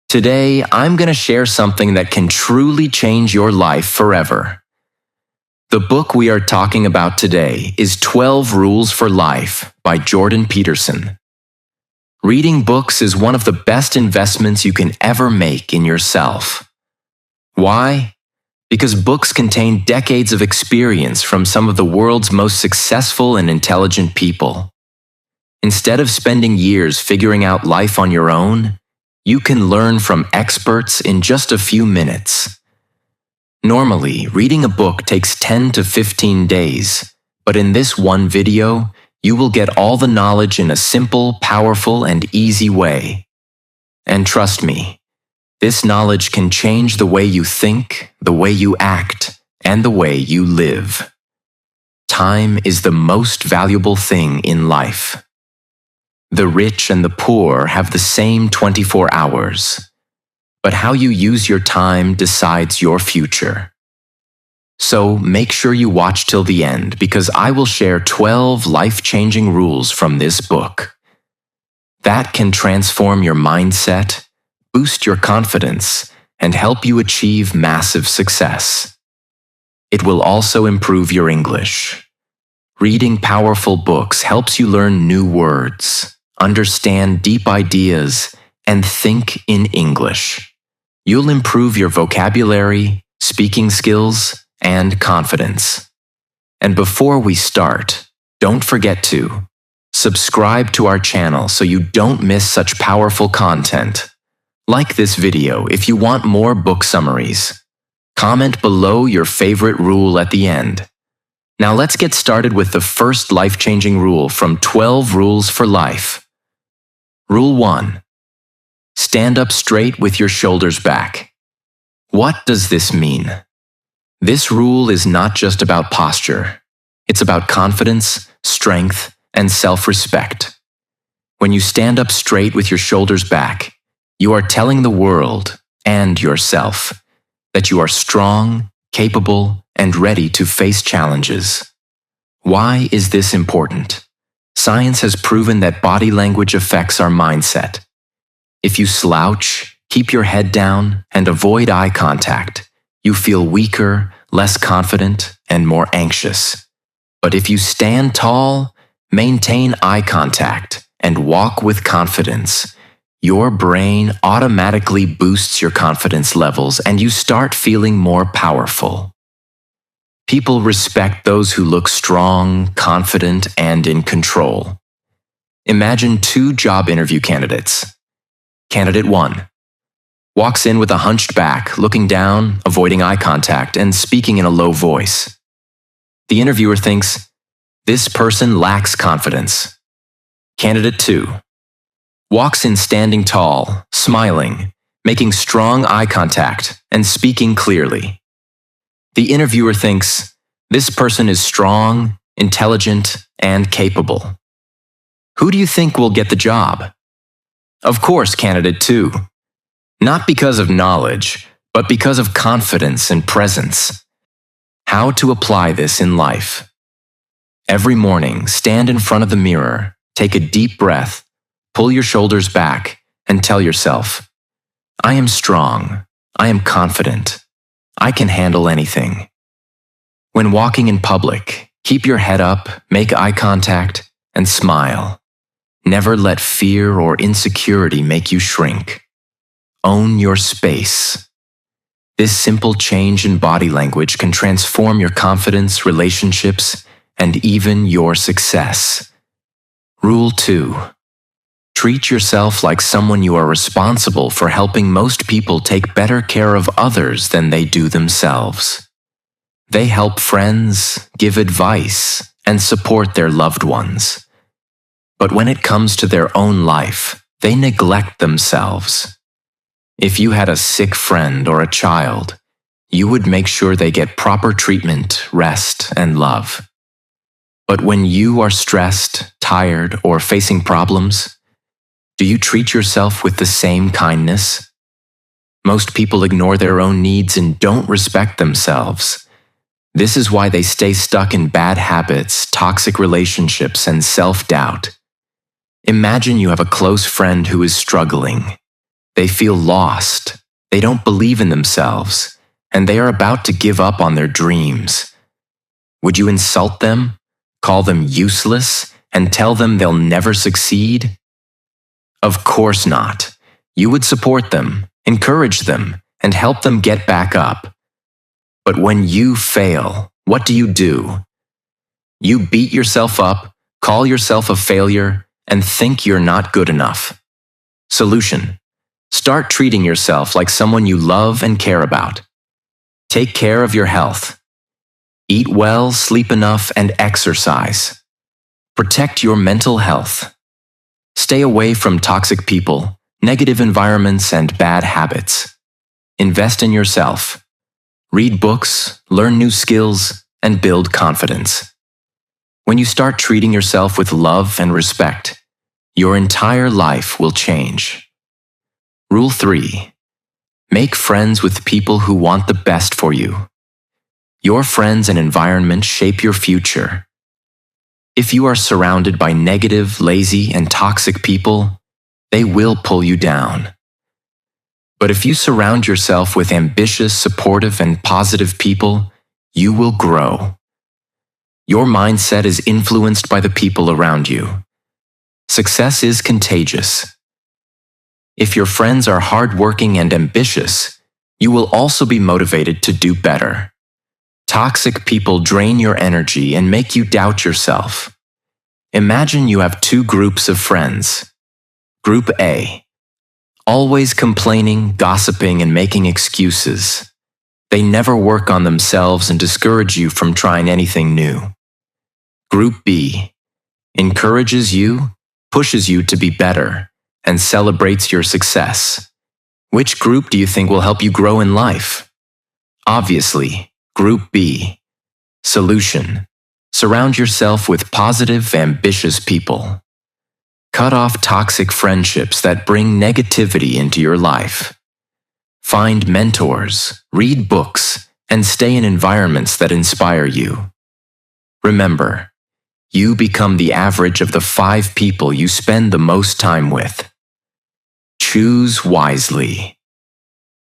Today, I'm going to share something that can truly change your life forever. The book we are talking about today is 12 Rules for Life by Jordan Peterson. Reading books is one of the best investments you can ever make in yourself. Why? Because books contain decades of experience from some of the world's most successful and intelligent people. Instead of spending years figuring out life on your own, you can learn from experts in just a few minutes. Normally, reading a book takes 10 to 15 days, but in this one video, you will get all the knowledge in a simple, powerful, and easy way. And trust me, this knowledge can change the way you think, the way you act, and the way you live. Time is the most valuable thing in life. The rich and the poor have the same 24 hours, but how you use your time decides your future. So make sure you watch till the end because I will share 12 life-changing rules from this book. That can transform your mindset, boost your confidence, and help you achieve massive success. It will also improve your English. Reading powerful books helps you learn new words, understand deep ideas, and think in English. You'll improve your vocabulary, speaking skills, and confidence. And before we start, don't forget to subscribe to our channel so you don't miss such powerful content. Like this video if you want more book summaries. Comment below your favorite rule at the end. Now let's get started with the first life-changing rule from 12 Rules for Life. Rule 1. Stand up straight with your shoulders back. What does this mean? This rule is not just about posture. It's about confidence, strength, and self-respect. When you stand up straight with your shoulders back, you are telling the world and yourself that you are strong, capable, and ready to face challenges. Why is this important? Science has proven that body language affects our mindset. If you slouch, keep your head down, and avoid eye contact, you feel weaker, less confident, and more anxious. But if you stand tall, maintain eye contact, and walk with confidence, your brain automatically boosts your confidence levels and you start feeling more powerful. People respect those who look strong, confident, and in control. Imagine two job interview candidates. Candidate 1 walks in with a hunched back, looking down, avoiding eye contact, and speaking in a low voice. The interviewer thinks, this person lacks confidence. Candidate 2 walks in standing tall, smiling, making strong eye contact, and speaking clearly. The interviewer thinks, this person is strong, intelligent, and capable. Who do you think will get the job? Of course, candidate 2. Not because of knowledge, but because of confidence and presence. How to apply this in life? Every morning, stand in front of the mirror, take a deep breath, pull your shoulders back, and tell yourself, I am strong, I am confident, I can handle anything. When walking in public, keep your head up, make eye contact, and smile. Never let fear or insecurity make you shrink. Own your space. This simple change in body language can transform your confidence, relationships, and even your success. Rule 2. Treat yourself like someone you are responsible for helping most people take better care of others than they do themselves. They help friends, give advice, and support their loved ones. But when it comes to their own life, they neglect themselves. If you had a sick friend or a child, you would make sure they get proper treatment, rest, and love. But when you are stressed, tired, or facing problems, do you treat yourself with the same kindness? Most people ignore their own needs and don't respect themselves. This is why they stay stuck in bad habits, toxic relationships, and self-doubt. Imagine you have a close friend who is struggling. They feel lost. They don't believe in themselves, and they are about to give up on their dreams. Would you insult them, call them useless, and tell them they'll never succeed? Of course not. You would support them, encourage them, and help them get back up. But when you fail, what do? You beat yourself up, call yourself a failure, and think you're not good enough. Solution: start treating yourself like someone you love and care about. Take care of your health. Eat well, sleep enough, and exercise. Protect your mental health. Stay away from toxic people, negative environments, and bad habits. Invest in yourself. Read books, learn new skills, and build confidence. When you start treating yourself with love and respect, your entire life will change. Rule 3. Make friends with people who want the best for you. Your friends and environment shape your future. If you are surrounded by negative, lazy, and toxic people, they will pull you down. But if you surround yourself with ambitious, supportive, and positive people, you will grow. Your mindset is influenced by the people around you. Success is contagious. If your friends are hardworking and ambitious, you will also be motivated to do better. Toxic people drain your energy and make you doubt yourself. Imagine you have two groups of friends. Group A: always complaining, gossiping, and making excuses. They never work on themselves and discourage you from trying anything new. Group B: encourages you, pushes you to be better, and celebrates your success. Which group do you think will help you grow in life? Obviously, Group B. Solution: surround yourself with positive, ambitious people. Cut off toxic friendships that bring negativity into your life. Find mentors, read books, and stay in environments that inspire you. Remember, you become the average of the 5 people you spend the most time with. Choose wisely.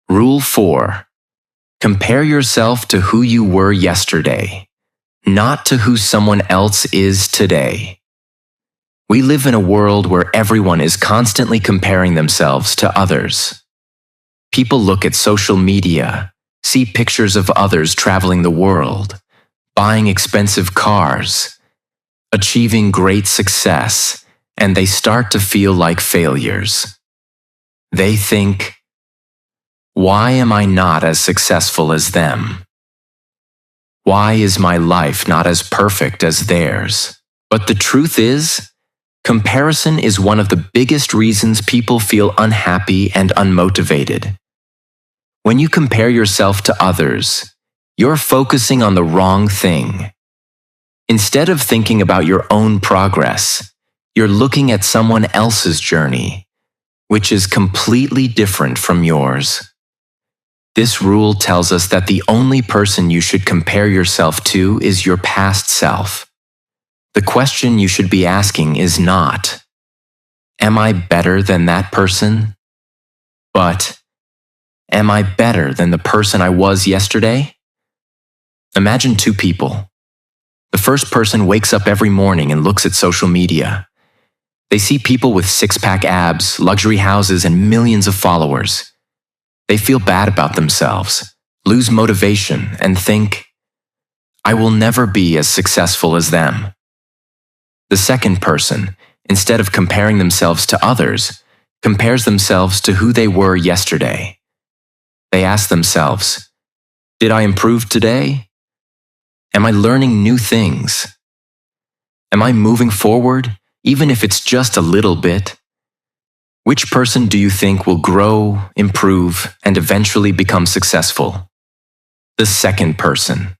Rule 4. Compare yourself to who you were yesterday, not to who someone else is today. We live in a world where everyone is constantly comparing themselves to others. People look at social media, see pictures of others traveling the world, buying expensive cars, achieving great success, and they start to feel like failures. They think, why am I not as successful as them? Why is my life not as perfect as theirs? But the truth is, comparison is one of the biggest reasons people feel unhappy and unmotivated. When you compare yourself to others, you're focusing on the wrong thing. Instead of thinking about your own progress, you're looking at someone else's journey, which is completely different from yours. This rule tells us that the only person you should compare yourself to is your past self. The question you should be asking is not, am I better than that person? But, am I better than the person I was yesterday? Imagine 2 people. The first person wakes up every morning and looks at social media. They see people with 6-pack abs, luxury houses, and millions of followers. They feel bad about themselves, lose motivation, and think, I will never be as successful as them. The second person, instead of comparing themselves to others, compares themselves to who they were yesterday. They ask themselves, did I improve today? Am I learning new things? Am I moving forward, even if it's just a little bit? Which person do you think will grow, improve, and eventually become successful? The second person.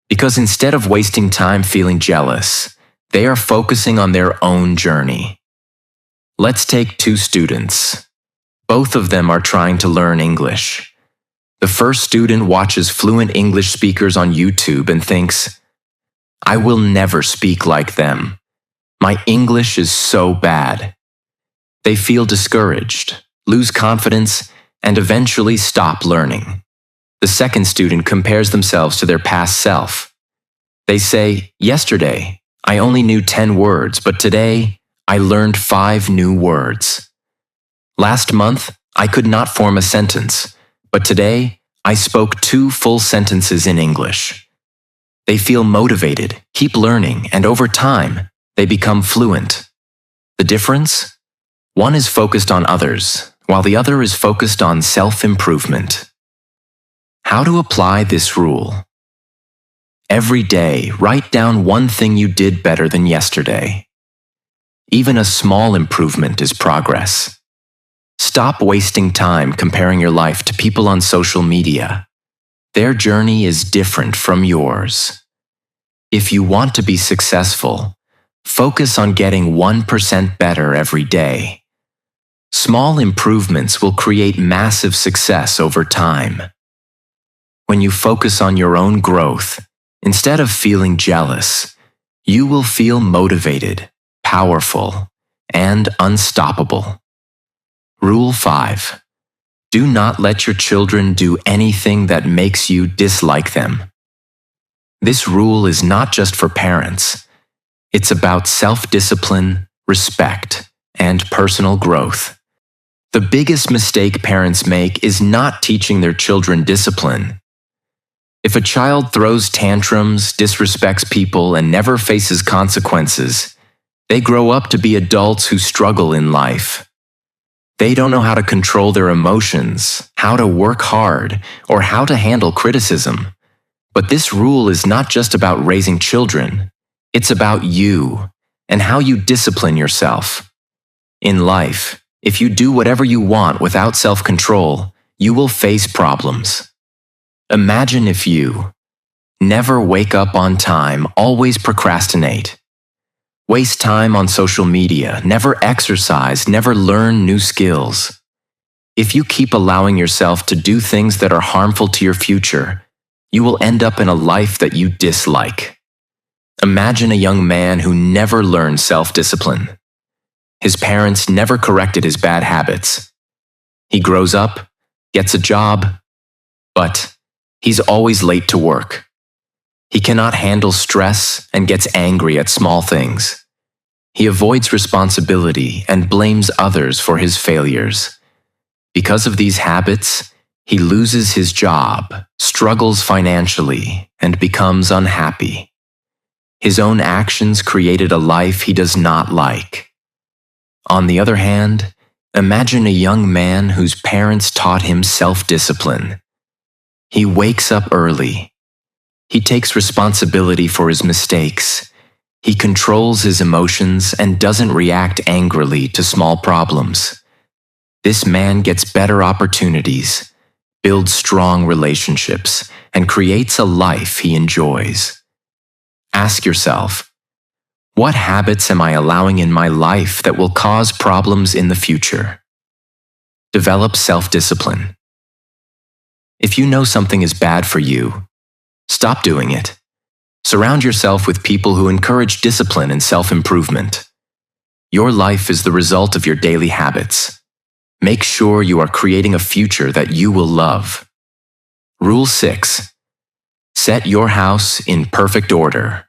Because instead of wasting time feeling jealous, they are focusing on their own journey. Let's take 2 students. Both of them are trying to learn English. The first student watches fluent English speakers on YouTube and thinks, I will never speak like them. My English is so bad. They feel discouraged, lose confidence, and eventually stop learning. The second student compares themselves to their past self. They say, "Yesterday, I only knew 10 words, but today, I learned 5 new words. Last month, I could not form a sentence, but today, I spoke 2 full sentences in English." They feel motivated, keep learning, and over time, they become fluent. The difference? One is focused on others, while the other is focused on self-improvement. How to apply this rule? Every day, write down one thing you did better than yesterday. Even a small improvement is progress. Stop wasting time comparing your life to people on social media. Their journey is different from yours. If you want to be successful, focus on getting 1% better every day. Small improvements will create massive success over time. When you focus on your own growth, instead of feeling jealous, you will feel motivated, powerful, and unstoppable. Rule 5. Do not let your children do anything that makes you dislike them. This rule is not just for parents. It's about self-discipline, respect, and personal growth. The biggest mistake parents make is not teaching their children discipline. If a child throws tantrums, disrespects people, and never faces consequences, they grow up to be adults who struggle in life. They don't know how to control their emotions, how to work hard, or how to handle criticism. But this rule is not just about raising children. It's about you and how you discipline yourself. In life, if you do whatever you want without self-control, you will face problems. Imagine if you never wake up on time, always procrastinate, waste time on social media, never exercise, never learn new skills. If you keep allowing yourself to do things that are harmful to your future, you will end up in a life that you dislike. Imagine a young man who never learned self-discipline. His parents never corrected his bad habits. He grows up, gets a job, but he's always late to work. He cannot handle stress and gets angry at small things. He avoids responsibility and blames others for his failures. Because of these habits, he loses his job, struggles financially, and becomes unhappy. His own actions created a life he does not like. On the other hand, imagine a young man whose parents taught him self-discipline. He wakes up early. He takes responsibility for his mistakes. He controls his emotions and doesn't react angrily to small problems. This man gets better opportunities, builds strong relationships, and creates a life he enjoys. Ask yourself, what habits am I allowing in my life that will cause problems in the future? Develop self-discipline. If you know something is bad for you, stop doing it. Surround yourself with people who encourage discipline and self-improvement. Your life is the result of your daily habits. Make sure you are creating a future that you will love. Rule 6. Set your house in perfect order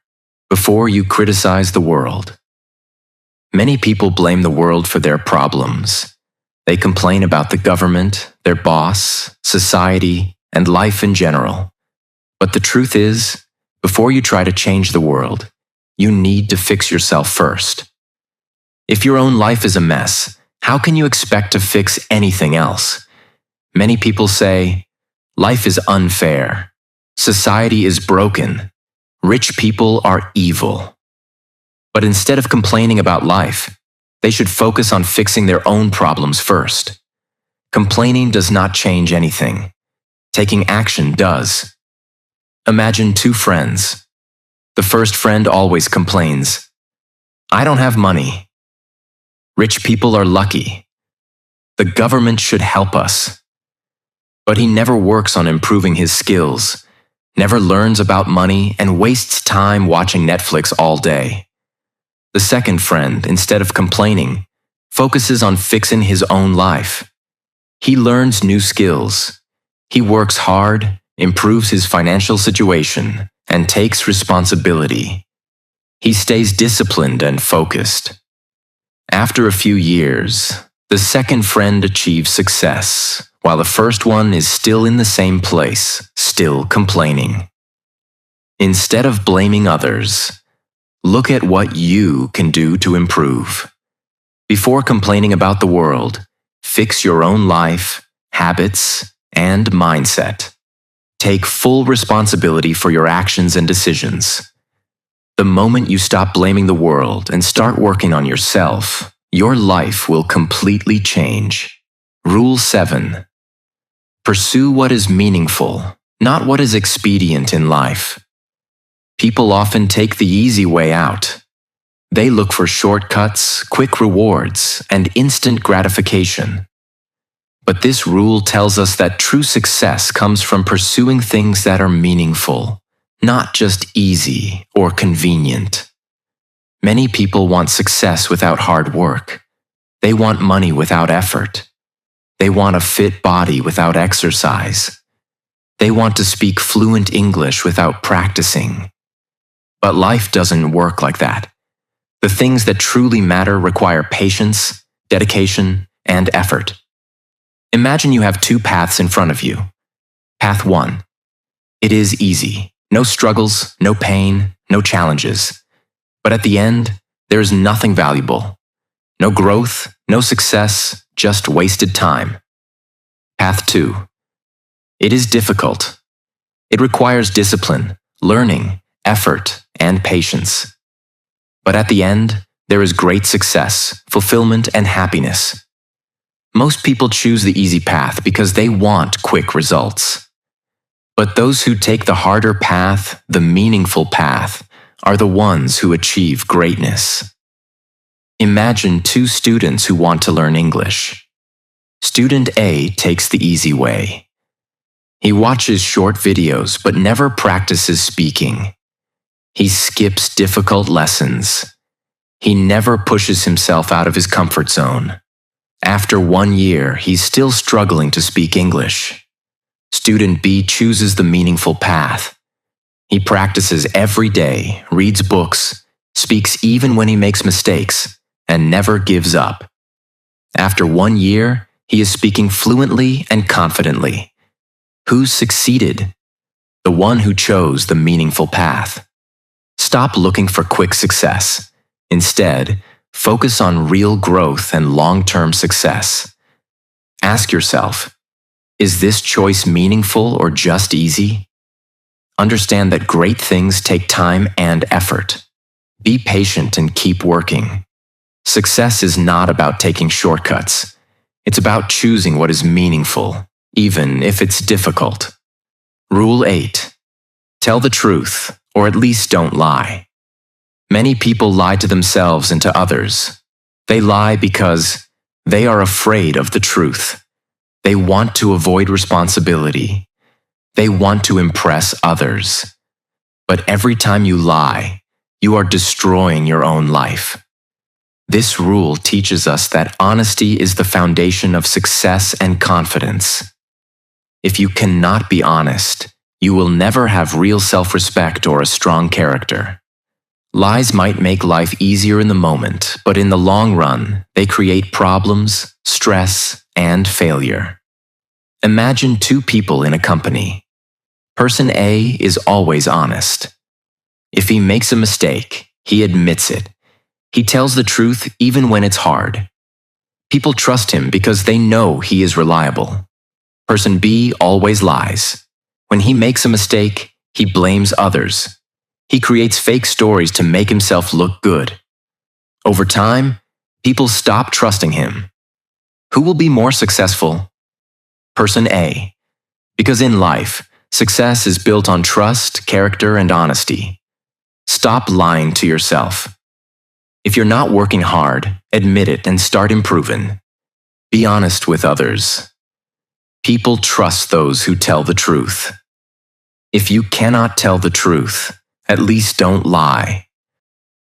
before you criticize the world. Many people blame the world for their problems. They complain about the government, their boss, society, and life in general. But the truth is, before you try to change the world, you need to fix yourself first. If your own life is a mess, how can you expect to fix anything else? Many people say, life is unfair. Society is broken. Rich people are evil. But instead of complaining about life, they should focus on fixing their own problems first. Complaining does not change anything. Taking action does. Imagine 2 friends. The first friend always complains, "I don't have money. Rich people are lucky. The government should help us." But he never works on improving his skills, never learns about money, and wastes time watching Netflix all day. The second friend, instead of complaining, focuses on fixing his own life. He learns new skills. He works hard, improves his financial situation, and takes responsibility. He stays disciplined and focused. After a few years, the second friend achieves success, while the first one is still in the same place, still complaining. Instead of blaming others, look at what you can do to improve. Before complaining about the world, fix your own life, habits, and mindset. Take full responsibility for your actions and decisions. The moment you stop blaming the world and start working on yourself, your life will completely change. Rule 7. Pursue what is meaningful, not what is expedient in life. People often take the easy way out. They look for shortcuts, quick rewards, and instant gratification. But this rule tells us that true success comes from pursuing things that are meaningful, not just easy or convenient. Many people want success without hard work. They want money without effort. They want a fit body without exercise. They want to speak fluent English without practicing. But life doesn't work like that. The things that truly matter require patience, dedication, and effort. Imagine you have two paths in front of you. Path 1. It is easy. No struggles, no pain, no challenges. But at the end, there is nothing valuable. No growth, no success, just wasted time. Path 2. It is difficult. It requires discipline, learning, effort, and patience. But at the end, there is great success, fulfillment, and happiness. Most people choose the easy path because they want quick results. But those who take the harder path, the meaningful path, are the ones who achieve greatness. Imagine two students who want to learn English. Student A takes the easy way. He watches short videos but never practices speaking. He skips difficult lessons. He never pushes himself out of his comfort zone. After 1 year, he's still struggling to speak English. Student B chooses the meaningful path. He practices every day, reads books, speaks even when he makes mistakes, and never gives up. After 1 year, he is speaking fluently and confidently. Who succeeded? The one who chose the meaningful path. Stop looking for quick success. Instead, focus on real growth and long-term success. Ask yourself, is this choice meaningful or just easy? Understand that great things take time and effort. Be patient and keep working. Success is not about taking shortcuts. It's about choosing what is meaningful, even if it's difficult. Rule 8. Tell the truth, or at least don't lie. Many people lie to themselves and to others. They lie because they are afraid of the truth. They want to avoid responsibility. They want to impress others. But every time you lie, you are destroying your own life. This rule teaches us that honesty is the foundation of success and confidence. If you cannot be honest, you will never have real self-respect or a strong character. Lies might make life easier in the moment, but in the long run, they create problems, stress, and failure. Imagine two people in a company. Person A is always honest. If he makes a mistake, he admits it. He tells the truth even when it's hard. People trust him because they know he is reliable. Person B always lies. When he makes a mistake, he blames others. He creates fake stories to make himself look good. Over time, people stop trusting him. Who will be more successful? Person A. Because in life, success is built on trust, character, and honesty. Stop lying to yourself. If you're not working hard, admit it and start improving. Be honest with others. People trust those who tell the truth. If you cannot tell the truth, at least don't lie.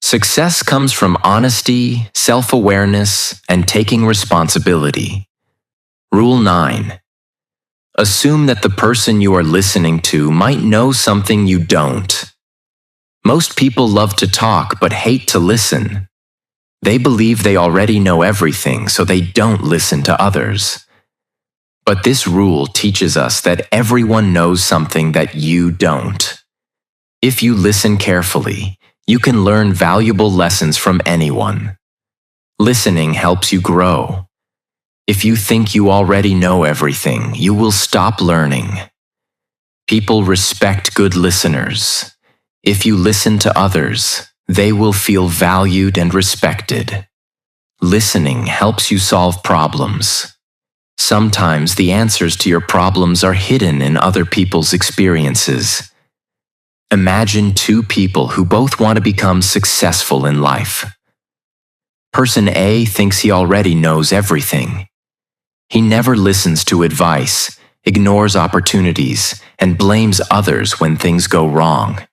Success comes from honesty, self-awareness, and taking responsibility. Rule 9. Assume that the person you are listening to might know something you don't. Most people love to talk but hate to listen. They believe they already know everything, so they don't listen to others. But this rule teaches us that everyone knows something that you don't. If you listen carefully, you can learn valuable lessons from anyone. Listening helps you grow. If you think you already know everything, you will stop learning. People respect good listeners. If you listen to others, they will feel valued and respected. Listening helps you solve problems. Sometimes the answers to your problems are hidden in other people's experiences. Imagine two people who both want to become successful in life. Person A thinks he already knows everything. He never listens to advice, ignores opportunities, and blames others when things go wrong.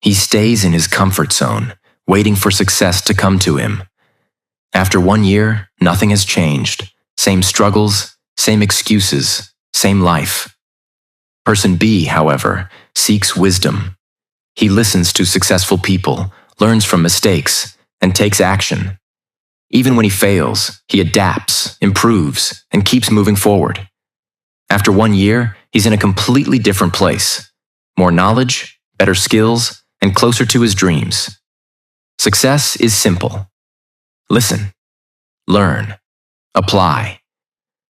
He stays in his comfort zone, waiting for success to come to him. After 1 year, nothing has changed. Same struggles, same excuses, same life. Person B, however, seeks wisdom. He listens to successful people, learns from mistakes, and takes action. Even when he fails, he adapts, improves, and keeps moving forward. After 1 year, he's in a completely different place. More knowledge, better skills, and closer to his dreams. Success is simple. Listen, learn, apply.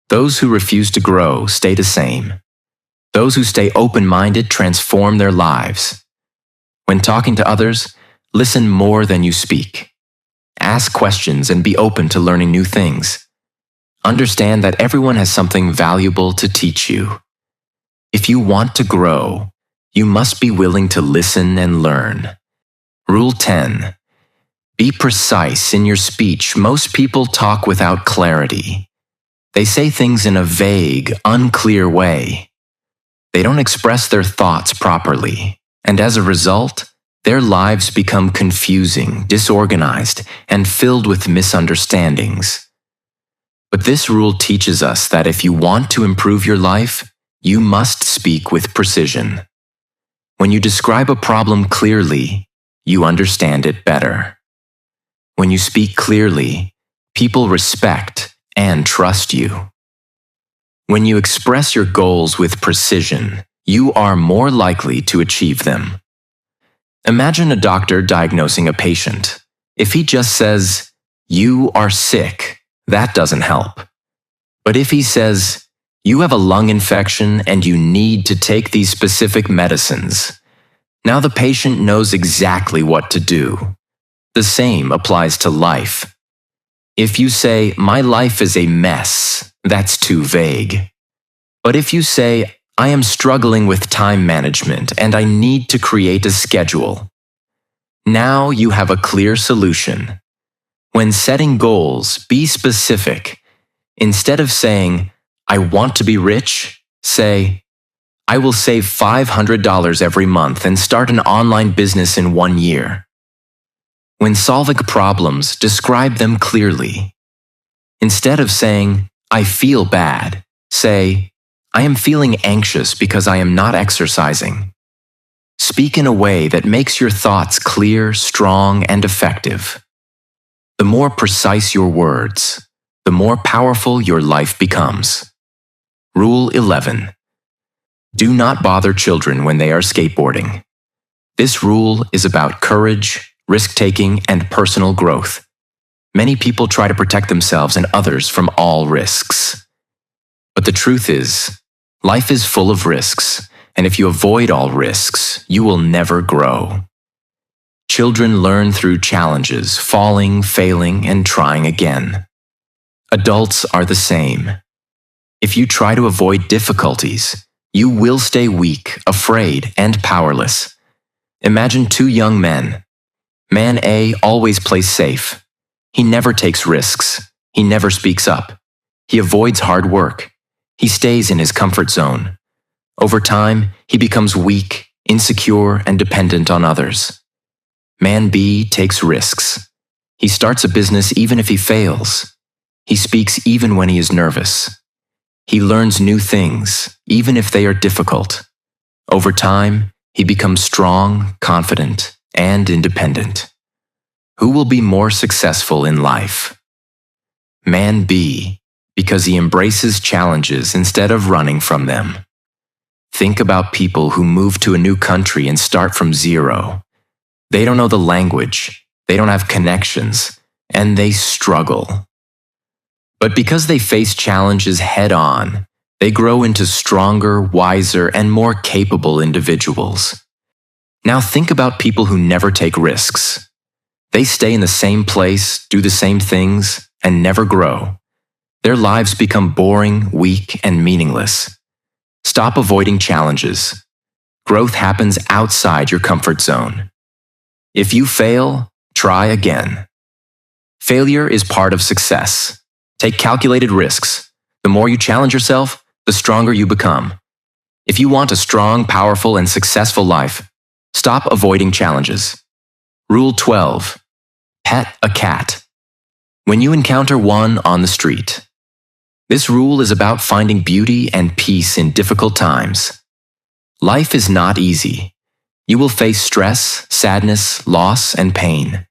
Those who refuse to grow stay the same. Those who stay open-minded transform their lives. When talking to others, listen more than you speak. Ask questions and be open to learning new things. Understand that everyone has something valuable to teach you. If you want to grow, you must be willing to listen and learn. Rule 10. Be precise in your speech. Most people talk without clarity. They say things in a vague, unclear way. They don't express their thoughts properly, and as a result, their lives become confusing, disorganized, and filled with misunderstandings. But this rule teaches us that if you want to improve your life, you must speak with precision. When you describe a problem clearly, you understand it better. When you speak clearly, people respect and trust you. When you express your goals with precision, you are more likely to achieve them. Imagine a doctor diagnosing a patient. If he just says, "You are sick," that doesn't help. But if he says, "You have a lung infection and you need to take these specific medicines," now the patient knows exactly what to do. The same applies to life. If you say, "My life is a mess," that's too vague. But if you say, "I am struggling with time management and I need to create a schedule," now you have a clear solution. When setting goals, be specific. Instead of saying, "I want to be rich," say, "I will save $500 every month and start an online business in 1 year." When solving problems, describe them clearly. Instead of saying, "I feel bad," say, "I am feeling anxious because I am not exercising." Speak in a way that makes your thoughts clear, strong, and effective. The more precise your words, the more powerful your life becomes. Rule 11. Do not bother children when they are skateboarding. This rule is about courage, risk-taking, and personal growth. Many people try to protect themselves and others from all risks. But the truth is, life is full of risks, and if you avoid all risks, you will never grow. Children learn through challenges, falling, failing, and trying again. Adults are the same. If you try to avoid difficulties, you will stay weak, afraid, and powerless. Imagine two young men. Man A always plays safe. He never takes risks. He never speaks up. He avoids hard work. He stays in his comfort zone. Over time, he becomes weak, insecure, and dependent on others. Man B takes risks. He starts a business even if he fails. He speaks even when he is nervous. He learns new things, even if they are difficult. Over time, he becomes strong, confident, and independent. Who will be more successful in life? Man B, because he embraces challenges instead of running from them. Think about people who move to a new country and start from zero. They don't know the language, they don't have connections, and they struggle. But because they face challenges head on, they grow into stronger, wiser, and more capable individuals. Now think about people who never take risks. They stay in the same place, do the same things, and never grow. Their lives become boring, weak, and meaningless. Stop avoiding challenges. Growth happens outside your comfort zone. If you fail, try again. Failure is part of success. Take calculated risks. The more you challenge yourself, the stronger you become. If you want a strong, powerful, and successful life, stop avoiding challenges. Rule 12. Pet a cat. When you encounter one on the street. This rule is about finding beauty and peace in difficult times. Life is not easy. You will face stress, sadness, loss, and pain.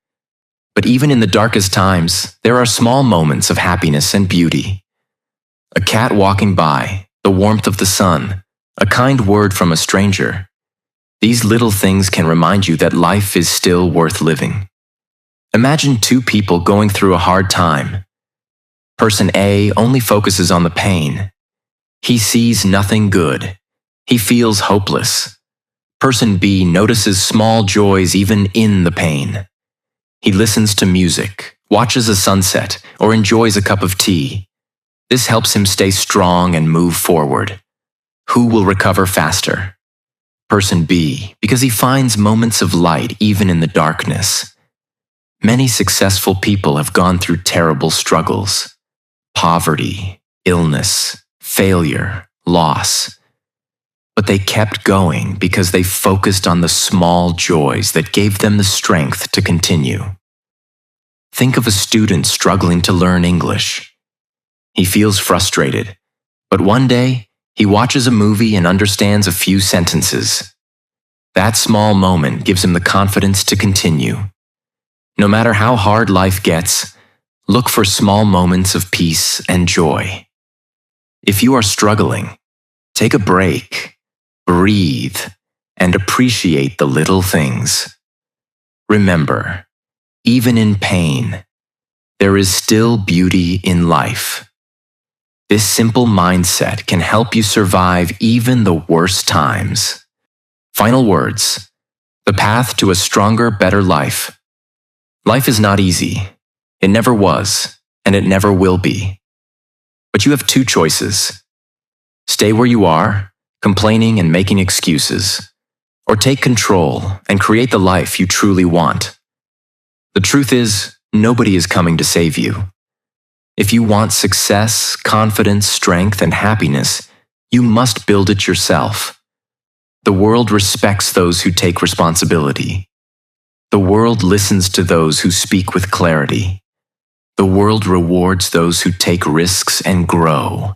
But even in the darkest times, there are small moments of happiness and beauty. A cat walking by, the warmth of the sun, a kind word from a stranger. These little things can remind you that life is still worth living. Imagine two people going through a hard time. Person A only focuses on the pain. He sees nothing good. He feels hopeless. Person B notices small joys even in the pain. He listens to music, watches a sunset, or enjoys a cup of tea. This helps him stay strong and move forward. Who will recover faster? Person B, because he finds moments of light even in the darkness. Many successful people have gone through terrible struggles. Poverty, illness, failure, loss. But they kept going because they focused on the small joys that gave them the strength to continue. Think of a student struggling to learn English. He feels frustrated, but one day he watches a movie and understands a few sentences. That small moment gives him the confidence to continue. No matter how hard life gets, look for small moments of peace and joy. If you are struggling, take a break, breathe, and appreciate the little things. Remember, even in pain, there is still beauty in life. This simple mindset can help you survive even the worst times. Final words. The path to a stronger, better life. Life is not easy. It never was, and it never will be. But you have two choices. Stay where you are, complaining and making excuses, or take control and create the life you truly want. The truth is, nobody is coming to save you. If you want success, confidence, strength, and happiness, you must build it yourself. The world respects those who take responsibility. The world listens to those who speak with clarity. The world rewards those who take risks and grow.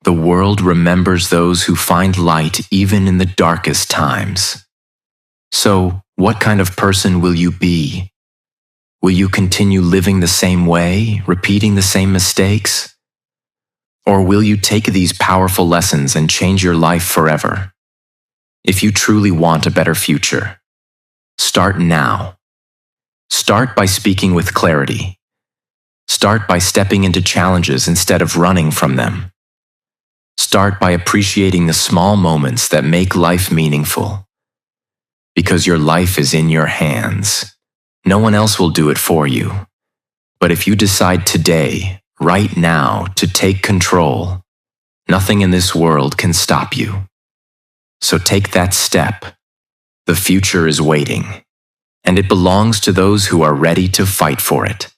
The world remembers those who find light even in the darkest times. So, what kind of person will you be? Will you continue living the same way, repeating the same mistakes? Or will you take these powerful lessons and change your life forever? If you truly want a better future, start now. Start by speaking with clarity. Start by stepping into challenges instead of running from them. Start by appreciating the small moments that make life meaningful. Because your life is in your hands. No one else will do it for you. But if you decide today, right now, to take control, nothing in this world can stop you. So take that step. The future is waiting, and it belongs to those who are ready to fight for it.